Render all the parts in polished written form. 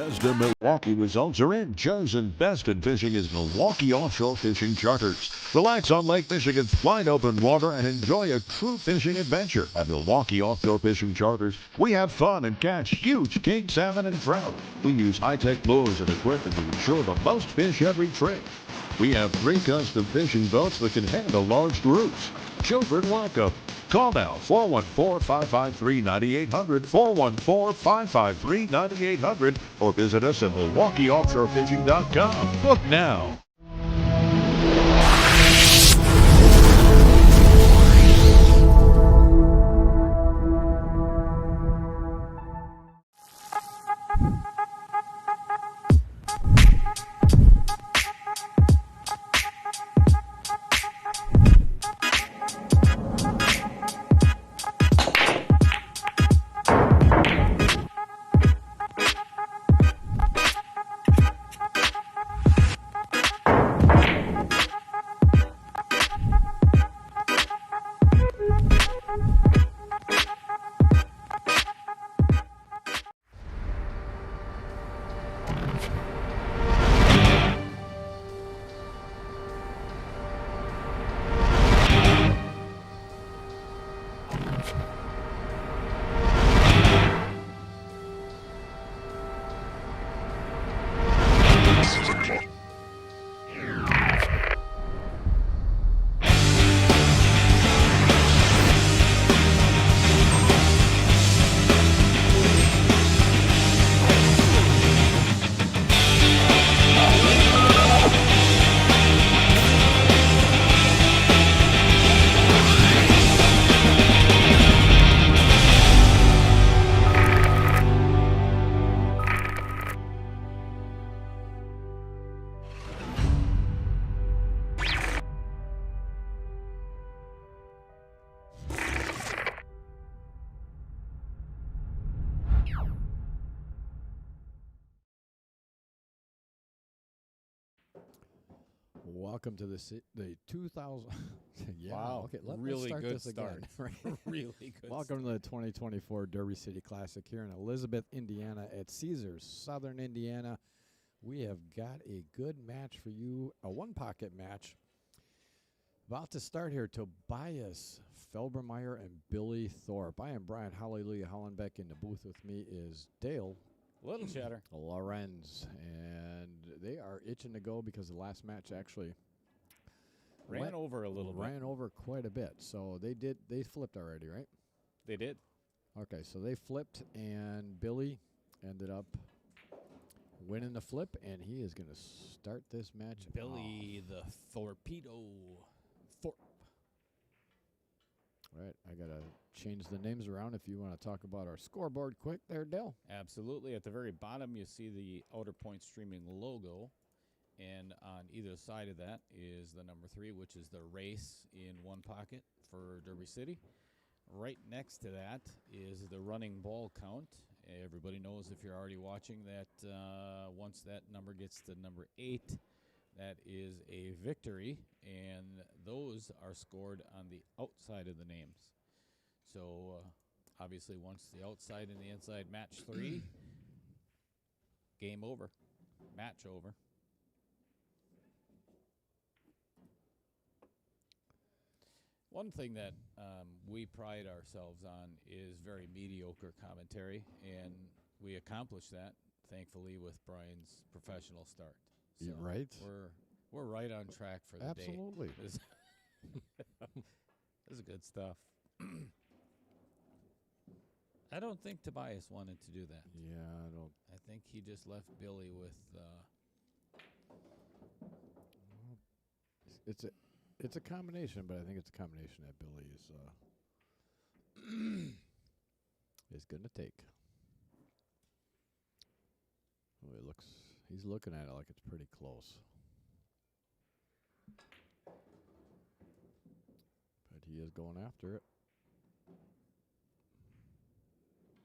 Best of Milwaukee results are in. Chosen best in fishing is Milwaukee Offshore Fishing Charters. Relax on Lake Michigan's wide open water and enjoy a true fishing adventure. At Milwaukee Offshore Fishing Charters, we have fun and catch huge king salmon and trout. We use high-tech lures and equipment to ensure the most fish every trip. We have 3 custom fishing boats that can handle large groups. Children welcome. Call now, 414-553-9800, 414-553-9800, or visit us at MilwaukeeOffshoreFishing.com. Book now. Welcome to the 2000. Yeah, wow. Okay, let's really start good this start. again. Really good. Welcome to the 2024 Derby City Classic here in Elizabeth, Indiana at Caesars, Southern Indiana. We have got a good match for you, a one-pocket match. About to start here, Tobias Felbermeier and Billy Thorpe. I am Brian Hallelujah Hollenbeck. In the booth with me is Dale Little chatter. Lorenz, and they are itching to go because the last match actually Ran over a little bit. Ran over quite a bit. So they flipped already, right? They did. Okay, so they flipped, and Billy ended up winning the flip, and he is going to start this match. Billy the Torpedo. Thorpe. All right, I got to change the names around if you want to talk about our scoreboard quick there, Dale. Absolutely. At the very bottom, you see the Outer Point Streaming logo. And on either side of that is the number 3, which is the race in one pocket for Derby City. Right next to that is the running ball count. Everybody knows, if you're already watching, that once that number gets to number 8, that is a victory, and those are scored on the outside of the names. So, obviously, once the outside and the inside match 3, game over, match over. One thing that we pride ourselves on is very mediocre commentary, and we accomplish that, thankfully, with Brian's professional start. So right. We're right on track for the day. Absolutely. This is good stuff. I don't think Tobias wanted to do that. Yeah, I don't. I think he just left Billy with. It's a combination, but I think it's a combination that Billy is going to take. Oh, he's looking at it like it's pretty close. But he is going after it.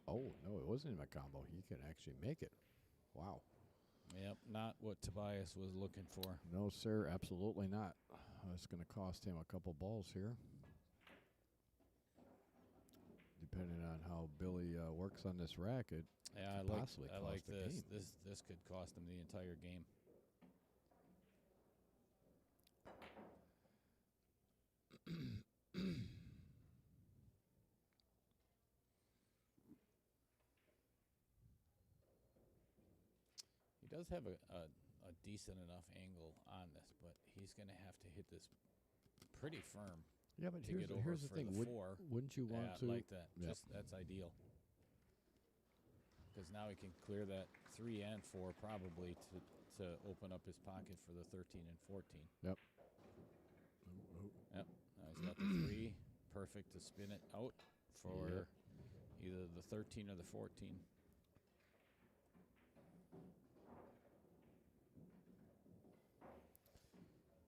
Oh, no, it wasn't even a combo. He can actually make it. Wow. Yep, not what Tobias was looking for. No, sir, absolutely not. It's going to cost him a couple balls here. depending on how Billy works on this racket, Yeah, could possibly I cost like the this. game. This could cost him the entire game. He does have a decent enough angle on this, but he's going to have to hit this pretty firm. Yeah, but to get over here's the for thing. the four. Wouldn't you want to? like that? Yeah. That's ideal. Because now he can clear that 3 and 4 probably to open up his pocket for the 13 and 14. Yep. Yep. Now he's got the 3. Perfect to spin it out for either the 13 or the 14.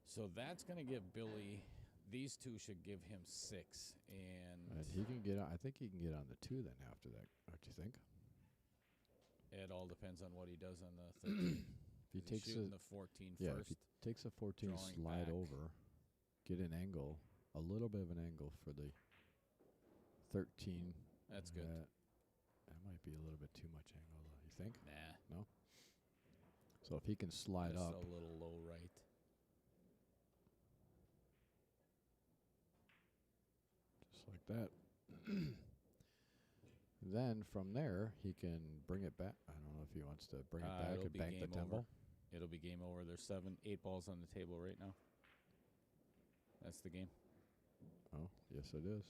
So that's going to give Billy. These two should give him 6, and he can get. I think he can get on the 2 then after that. What do you think? it all depends on what he does on the 13. If he takes shooting the 14 if first. he takes a 14, drawing slide back. over, get an angle, a little bit of an angle for the 13. That's good. That might be a little bit too much angle, though. You think? Nah. No. So if he can slide Just up, a little low right. just like that. Then from there, he can bring it back. I don't know if he wants to bring it back It'll and be bank the game temple. over. It'll be game over. There's 8 balls on the table right now. That's the game. Oh, yes, it is.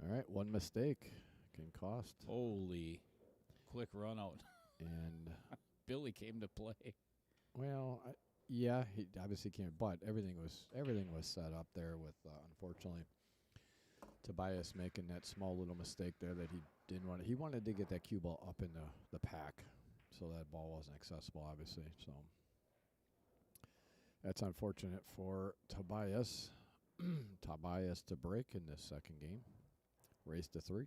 All right, one mistake can cost. Holy quick run out. And Billy came to play. well, yeah, he obviously can't. But everything was set up there with unfortunately Tobias making that small little mistake there that he didn't want. He wanted to get that cue ball up in the pack, so that ball wasn't accessible, obviously. So that's unfortunate for Tobias. Tobias to break in this second game. Race to 3.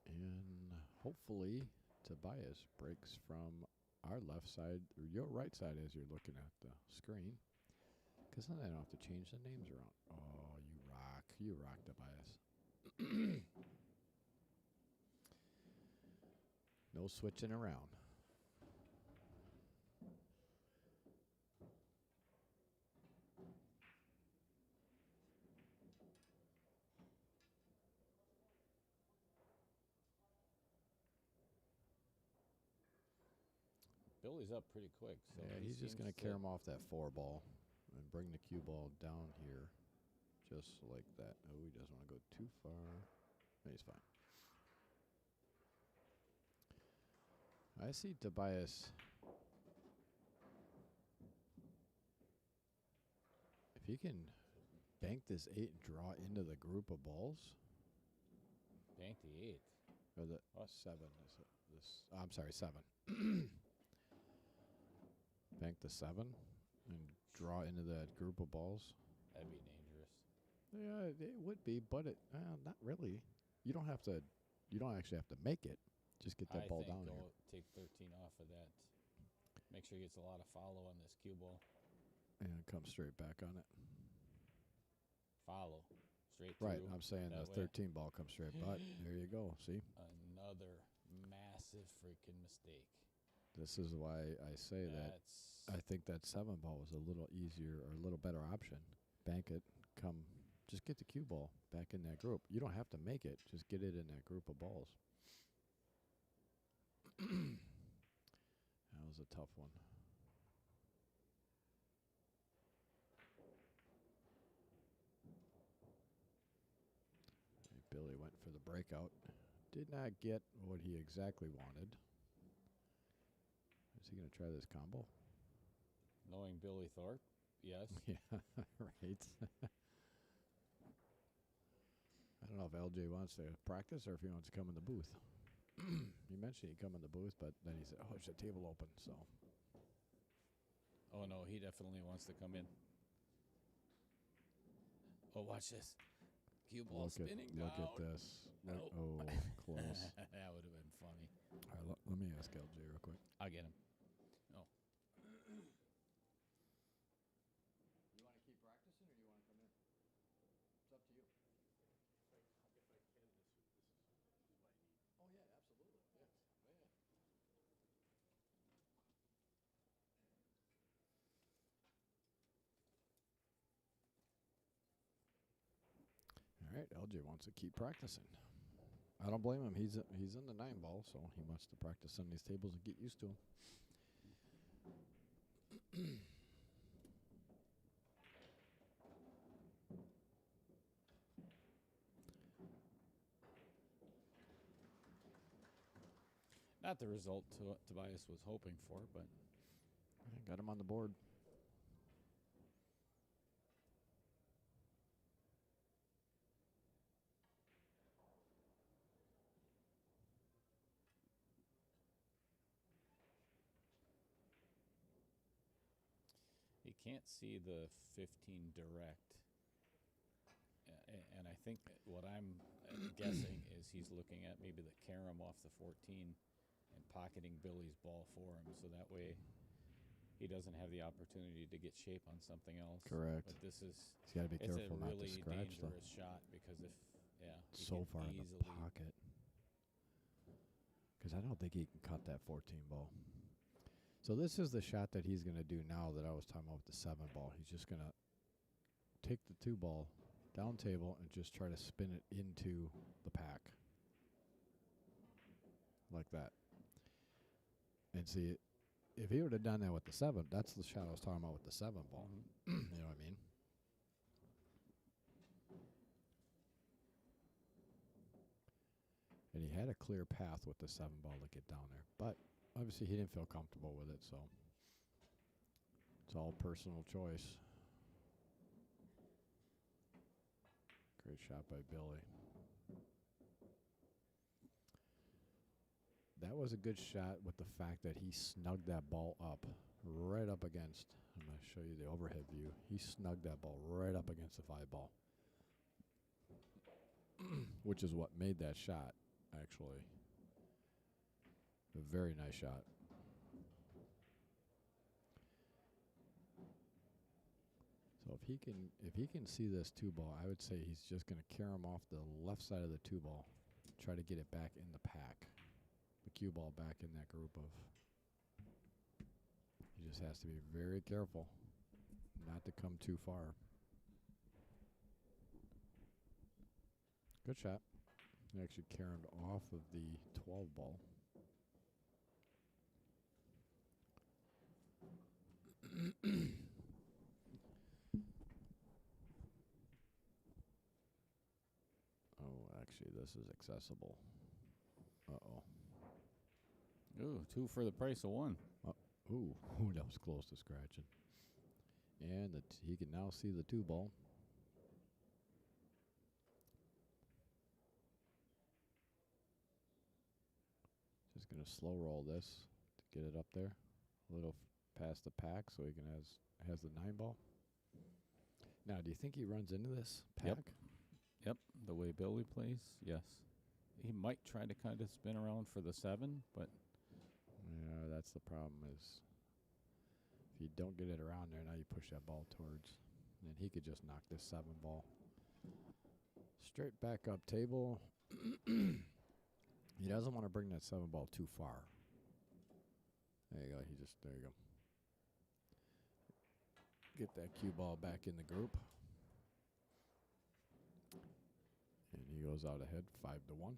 And hopefully Tobias breaks from our left side or your right side as you're looking at the screen. Because then I don't have to change the names around. Oh, you rock. You rock, Tobias. No switching around. Billy's up pretty quick. So Yeah, he he's just going to carry him off that 4 ball and bring the cue ball down here just like that. Oh, he doesn't want to go too far. No, he's fine. I see Tobias. If he can bank this 8 and draw into the group of balls. Bank the 8. Or the What? 7. I'm sorry, 7. Bank the 7 and draw into that group of balls. That'd be dangerous. Yeah, it would be, but not really. You don't have to. You don't actually have to make it. Just get that I ball think down go here. take 13 off of that. Make sure he gets a lot of follow on this cue ball. And come straight back on it. Follow. Straight Right, through. I'm saying the that way. 13 ball comes straight. But there you go. See, Another massive freaking mistake. this is why I say that. I think that 7 ball was a little easier or a little better option. Bank it, just get the cue ball back in that group. You don't have to make it, just get it in that group of balls. That was a tough one. Billy went for the breakout. Did not get what he exactly wanted. Is he going to try this combo? Knowing Billy Thorpe, yes. Yeah, right. I don't know if LJ wants to practice or if he wants to come in the booth. He mentioned he'd come in the booth, but then he said, oh, there's a table open, so. Oh, no, he definitely wants to come in. Oh, watch this. Cue ball spinning down. Look at this. Nope. Oh, close. That would have been funny. All right, let me ask LJ real quick. I'll get him. Oh. You want to keep right, LJ wants to keep practicing. I don't blame him. He's in the 9-ball, so he wants to practice on these tables and get used to them. Not the result Tobias was hoping for, but Got him on the board. he can't see the 15 direct. And I think what I'm guessing is he's looking at maybe the carom off the 14 and pocketing Billy's ball for him, so that way he doesn't have the opportunity to get shape on something else. Correct. But this is He's got to be it's careful a not really to scratch them. dangerous shot because if he So can far in the easily pocket. Because I don't think he can cut that 14 ball. So this is the shot that he's going to do now that I was talking about with the 7 ball. He's just going to take the 2 ball down table and just try to spin it into the pack. Like that. And see, if he would have done that with the 7, that's the shot I was talking about with the 7 ball. You know what I mean? And he had a clear path with the 7 ball to get down there. But obviously he didn't feel comfortable with it, so it's all personal choice. Great shot by Billy. That was a good shot with the fact that he snugged that ball up, right up against. I'm going to show you the overhead view. He snugged that ball right up against the 5 ball, which is what made that shot, actually. A very nice shot. So if he can see this 2 ball, I would say he's just going to carry him off the left side of the 2 ball, try to get it back in the pack, the cue ball back in that group of. He just has to be very careful not to come too far. Good shot. He actually carried off of the 12 ball. Oh, actually, this is accessible. Uh-oh. Ooh, 2 for the price of 1. Ooh, that was close to scratching. And he can now see the 2 ball. Just going to slow roll this to get it up there. A little past the pack so he can has the 9 ball. Now, do you think he runs into this pack? Yep, the way Billy plays, yes. He might try to kind of spin around for the 7, but Yeah, that's the problem is if you don't get it around there, now you push that ball towards. And he could just knock this 7 ball straight back up table. He doesn't want to bring that 7 ball too far. There you go. There you go. Get that cue ball back in the group. And he goes out ahead 5-1.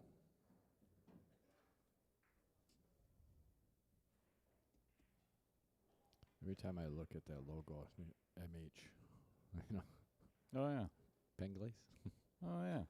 Every time I look at that logo, I think MH. You know, oh yeah. Penglis. Oh yeah.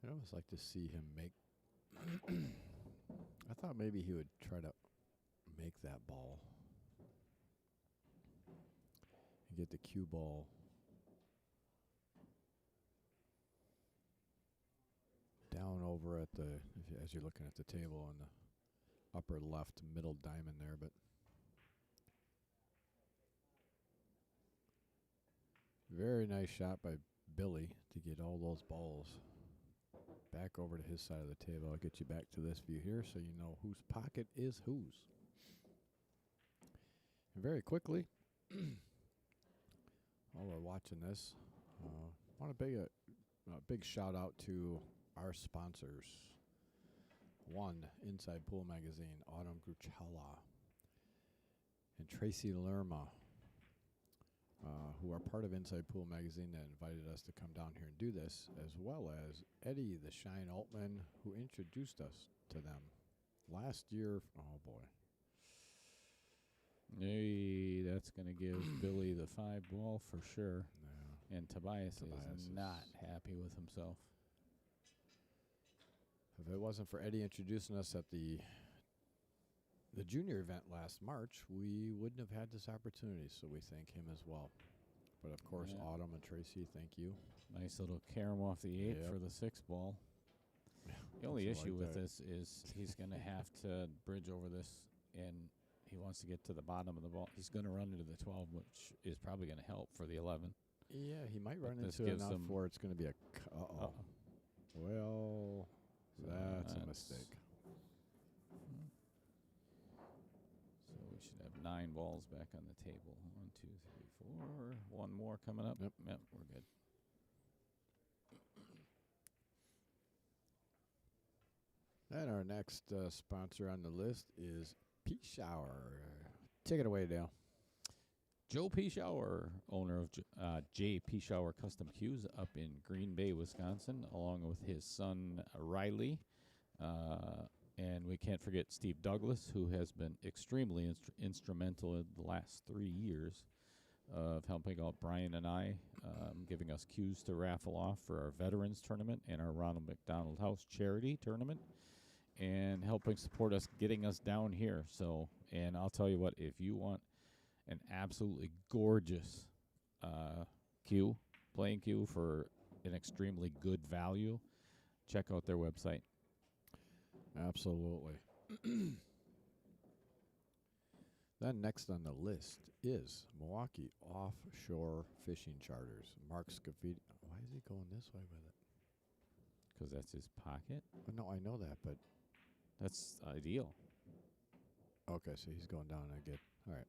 I'd almost like to see him make. I thought maybe he would try to make that ball and get the cue ball down over at the, as you're looking at the table on the upper left middle diamond there, but very nice shot by Billy to get all those balls back over to his side of the table. I'll get you back to this view here so you know whose pocket is whose. And very quickly, while we're watching this, I want to big shout out to our sponsors. One, Inside Pool Magazine, Autumn Gruchella, and Tracy Lerma, who are part of Inside Pool Magazine that invited us to come down here and do this, as well as Eddie the Shine Altman, who introduced us to them last year. Oh, boy. Hey, that's going to give Billy the 5 ball for sure. Yeah. And Tobias is not happy with himself. If it wasn't for Eddie introducing us at the junior event last March, we wouldn't have had this opportunity, so we thank him as well. But, of course, Yeah. Autumn and Tracy, thank you. Nice little carom off the 8 Yep. for the 6 ball. The only That's issue like with that. this is he's going to have to bridge over this, and he wants to get to the bottom of the ball. He's going to run into the 12, which is probably going to help for the 11. Yeah, he might But run this into gives enough him- where it's going to be a uh-oh. Well, So that's a that's- mistake. So we should have 9 balls back on the table. 1, 2, 3, 4. One more coming up. Yep. We're good. And our next sponsor on the list is Pea Shower. Take it away, Dale. Joe Pishower, owner of J. Pishower Custom Cues up in Green Bay, Wisconsin, along with his son Riley. And we can't forget Steve Douglas, who has been extremely instrumental in the last 3 years of helping out Brian and I, giving us cues to raffle off for our Veterans Tournament and our Ronald McDonald House Charity Tournament, and helping support us, getting us down here. So, and I'll tell you what, if you want an absolutely gorgeous playing cue for an extremely good value, check out their website. Absolutely. Then next on the list is Milwaukee Offshore Fishing Charters. Mark Scafidi. Why is he going this way with it? Because that's his pocket. Oh, no, I know that, but That's ideal. okay, so he's going down. I get. All right.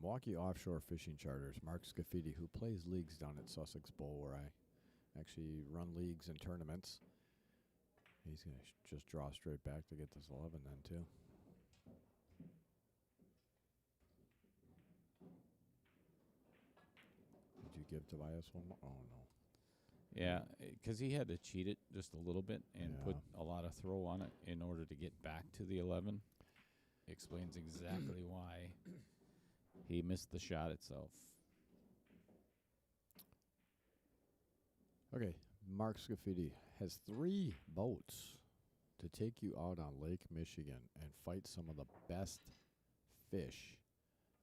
Milwaukee Offshore Fishing Charters. Mark Scafidi, who plays leagues down at Sussex Bowl, where I actually run leagues and tournaments. He's going to just draw straight back to get this 11 then, too. Did you give Tobias one more? Oh, no. Yeah, because he had to cheat it just a little bit and put Yeah. a lot of throw on it in order to get back to the 11. Explains exactly why he missed the shot itself. Okay, Mark Scafidi has 3 boats to take you out on Lake Michigan and fight some of the best fish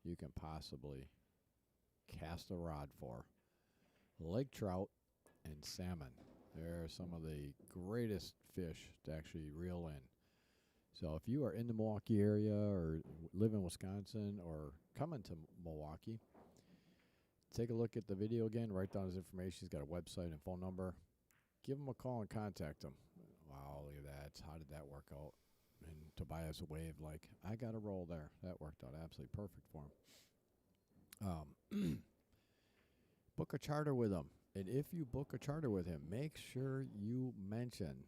you can possibly cast a rod for. Lake trout and salmon. They're some of the greatest fish to actually reel in. So if you are in the Milwaukee area or live in Wisconsin or coming to Milwaukee, take a look at the video again, write down his information. He's got a website and phone number. Give him a call and contact him. Wow, look at that. How did that work out? And Tobias waved like, I got a roll there. That worked out absolutely perfect for him. Book a charter with him. And if you book a charter with him, make sure you mention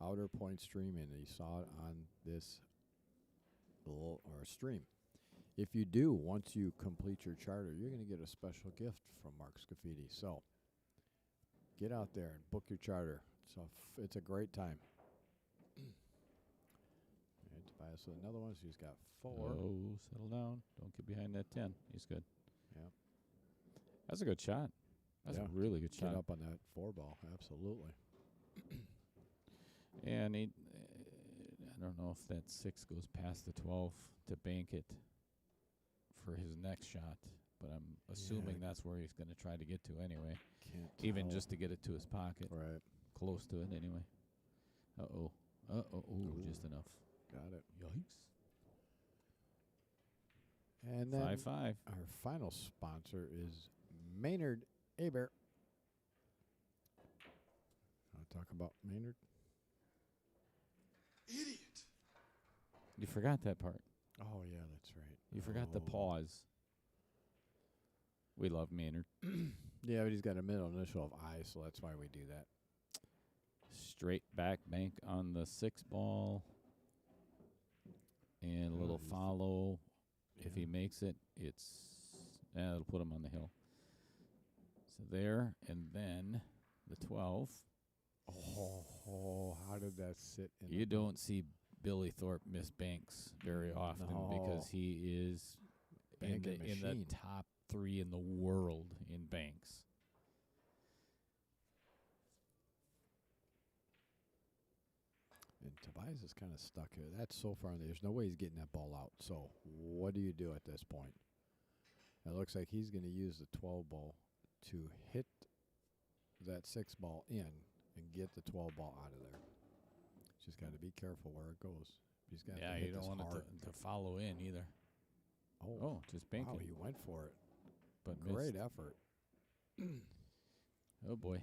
Outer Point Streaming. You saw it on this little or stream. If you do, once you complete your charter, you're going to get a special gift from Mark Scafidi. So get out there and book your charter. It's a great time. And Tobias with another one. So he's got 4. Oh, settle down. Don't get behind that 10. He's good. Yep. That's a good shot. That's Yeah. a really good Get shot. up on that 4 ball. Absolutely. And he, I don't know if that 6 goes past the 12 to bank it for his next shot, but I'm assuming that's where he's going to try to get to anyway, Can't even tell. just to get it to his pocket, Right. close to it anyway. Uh-oh. Uh-oh. Ooh, Ooh. just enough. Got it. Yikes. And then 5-5. our final sponsor is Maynard Aber. talk about Maynard? Idiot. You forgot that part. Oh, yeah, that's right. You forgot the pause. We love Maynard. Yeah, but he's got a middle initial of I, so that's why we do that. Straight back bank on the 6 ball. And a little he's- follow. If he Yeah. makes it, it'll put him on the hill. So there, and then the 12. Oh, how did that sit in You the don't see Billy Thorpe miss banks very often because No. he is in Banking the machine. top 3 in the world in banks. And Tobias is kind of stuck here. That's so far in there. There's no way he's getting that ball out. So what do you do at this point? It looks like he's going to use the 12 ball to hit that 6 ball in and get the 12 ball out of there. Just got to be careful where it goes. He's got Yeah, to you hit don't this want hard. it to follow in either. Oh, just bank wow, it. he went for it. But Great missed. effort. Oh, boy.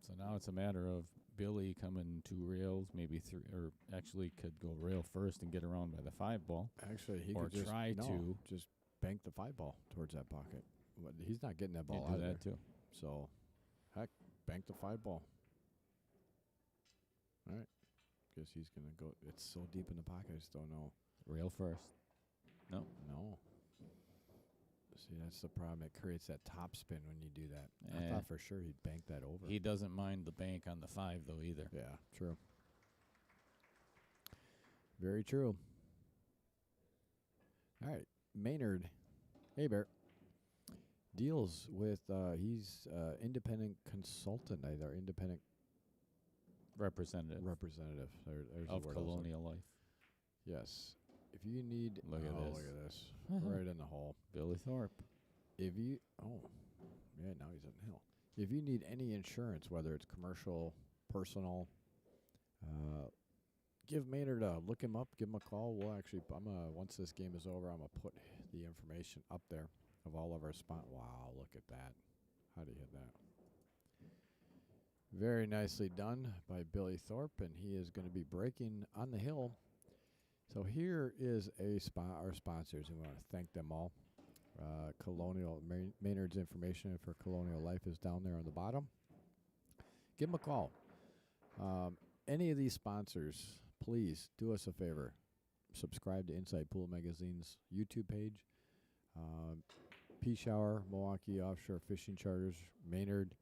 So now it's a matter of Billy coming 2 rails, maybe 3, or actually could go rail first and get around by the 5 ball. Actually, he Or could just try to. just bank the 5 ball towards that pocket. But he's not getting that ball Can't out do of that there. too. So, heck, bank the 5 ball. All right. Guess he's going to go. It's so deep in the pocket, I just don't know. Rail first. No. No. See, that's the problem. It creates that top spin when you do that. I Eh. thought for sure he'd bank that over. He doesn't mind the bank on the 5, though, either. Yeah, true. Very true. All right. Maynard Hebert deals with, he's independent consultant, either independent Representative representative. There's the of word I was looking- Colonial Life. Yes. If you need, Look at oh, this. look at this, right in the hole. Billy Thorpe. If you, yeah, now he's in the hill. If you need any insurance, whether it's commercial, personal, give Maynard a look him up, give him a call. We'll actually, once this game is over, I'm gonna put the information up there of all of our Wow, look at that! How do you hit that? Very nicely done by Billy Thorpe, and he is going to be breaking on the hill. So here is our sponsors, and we want to thank them all. Colonial Maynard's information for Colonial Life is down there on the bottom. Give them a call. Any of these sponsors, please do us a favor. Subscribe to Inside Pool Magazine's YouTube page. P-Shower, Milwaukee Offshore Fishing Charters, Maynard.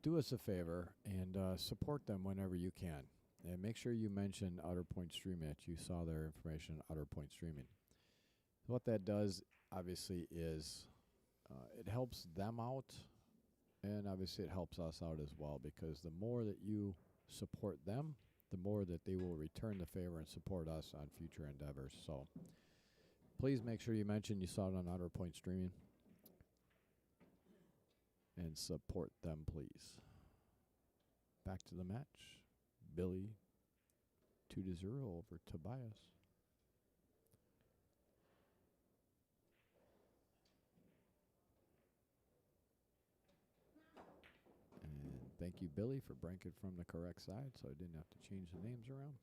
Do us a favor and support them whenever you can. And make sure you mention Outer Point Streaming that you saw their information on Outer Point Streaming. What that does, obviously, is it helps them out, and obviously it helps us out as well, because the more that you support them, the more that they will return the favor and support us on future endeavors. So please make sure you mention you saw it on Outer Point Streaming, and support them, please. Back to the match. Billy 2-0 over Tobias. And thank you, Billy, for breaking from the correct side, so I didn't have to change the names around.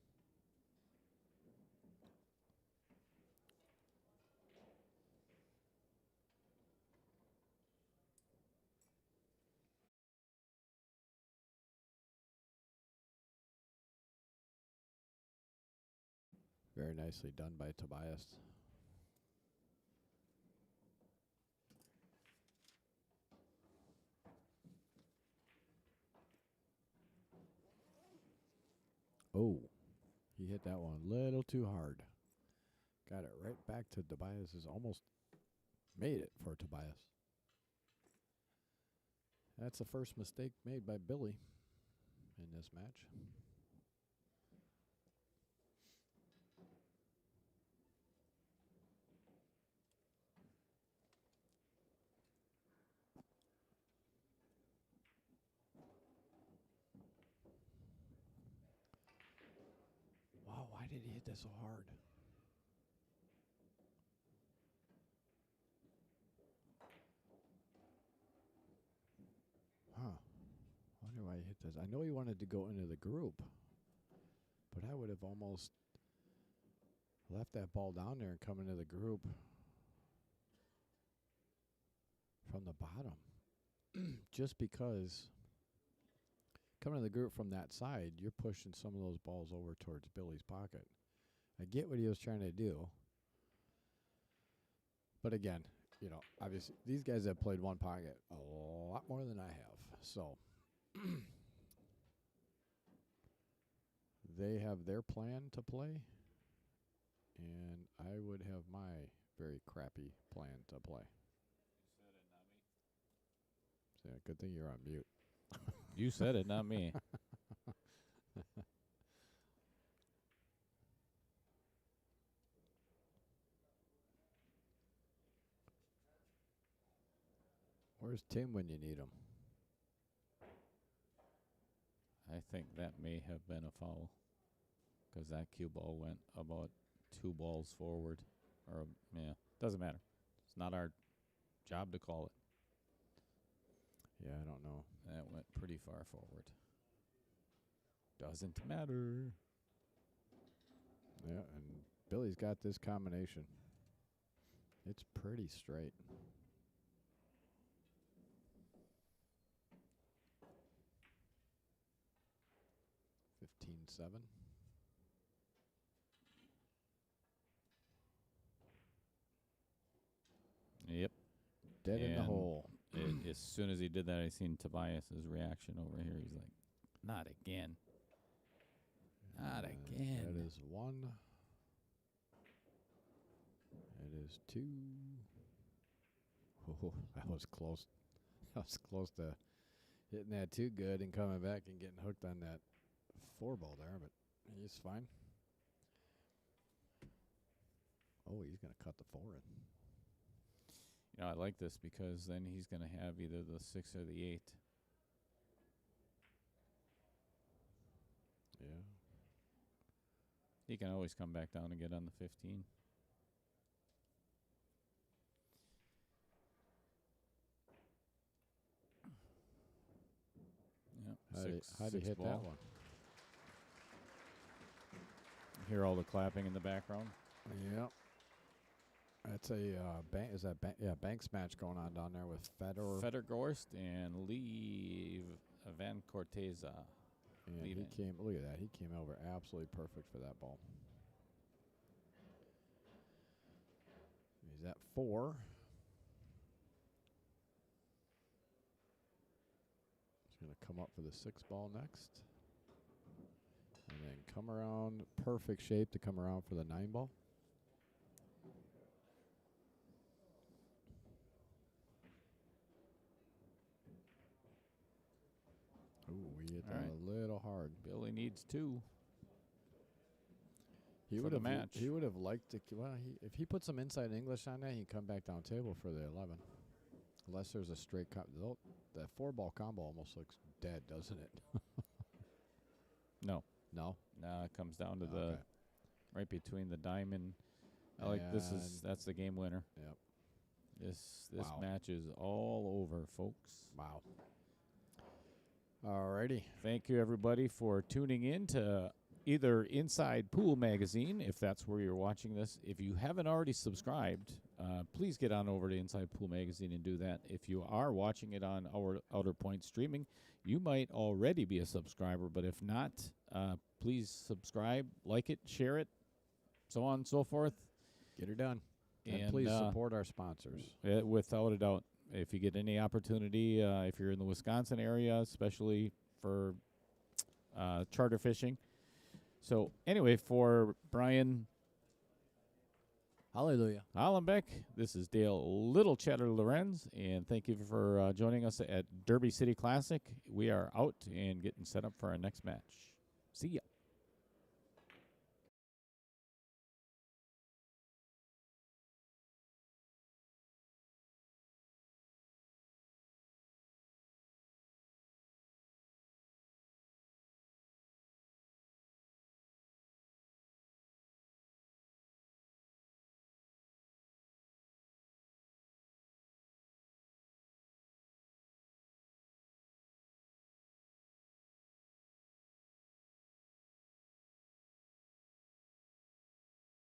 Very nicely done by Tobias. Oh, he hit that one a little too hard. Got it right back to Tobias. Almost made it for Tobias. That's the first mistake made by Billy in this match. Wow, why did he hit that so hard? Huh. Wonder why he hit that because I know he wanted to go into the group, but I would have almost left that ball down there and come into the group from the bottom. Just because coming to the group from that side, you're pushing some of those balls over towards Billy's pocket. I get what he was trying to do. But again, obviously these guys have played one pocket a lot more than I have. So they have their plan to play, and I would have my very crappy plan to play. Yeah, good thing you're on mute. You said it, not me. Where's Tim when you need him? I think that may have been a foul because that cue ball went about 2 balls forward. Or, yeah, doesn't matter. It's not our job to call it. Yeah, I don't know. That went pretty far forward. Doesn't matter. Yeah, and Billy's got this combination. It's pretty straight. $15-7. Yep. Dead in the hole. As soon as he did that, I seen Tobias's reaction over here. He's like, not again. Not again. That is 1. It is 2. Oh, that was close. That was close to hitting that too good and coming back and getting hooked on that 4 ball there, but he's fine. Oh, he's going to cut the 4 in. I like this because then he's going to have either the 6 or the 8. Yeah. He can always come back down and get on the 15. Yep. How'd he hit ball. that one? Hear all the clapping in the background. Yep. That's a Banks match going on down there with Federgorst and Lee Van Corteza. And he came. Look at that. He came over absolutely perfect for that ball. He's at 4. He's going to come up for the 6 ball next, and then come around. Perfect shape to come around for the 9 ball. Ooh, we hit that a little hard. Billy needs 2. He would have match. He would have liked to. Well, if he put some inside English on that, he'd come back down table for the 11. Unless there's a straight that 4 ball combo almost looks dead, doesn't it? No. No. No, it comes down to the right between the diamond. That's the game winner. Yep. This match is all over, folks. Wow. Alrighty. Thank you, everybody, for tuning in to either Inside Pool Magazine, if that's where you're watching this. If you haven't already subscribed, please get on over to Inside Pool Magazine and do that. If you are watching it on our Outer Point streaming, you might already be a subscriber, but if not, please subscribe, like it, share it, so on and so forth. Get her done. And please support our sponsors. Without a doubt. If you get any opportunity, if you're in the Wisconsin area, especially for charter fishing. So anyway, for Brian Hallelujah Hollenbeck, this is Dale Little Cheddar Lorenz, and thank you for joining us at Derby City Classic. We are out and getting set up for our next match. See ya.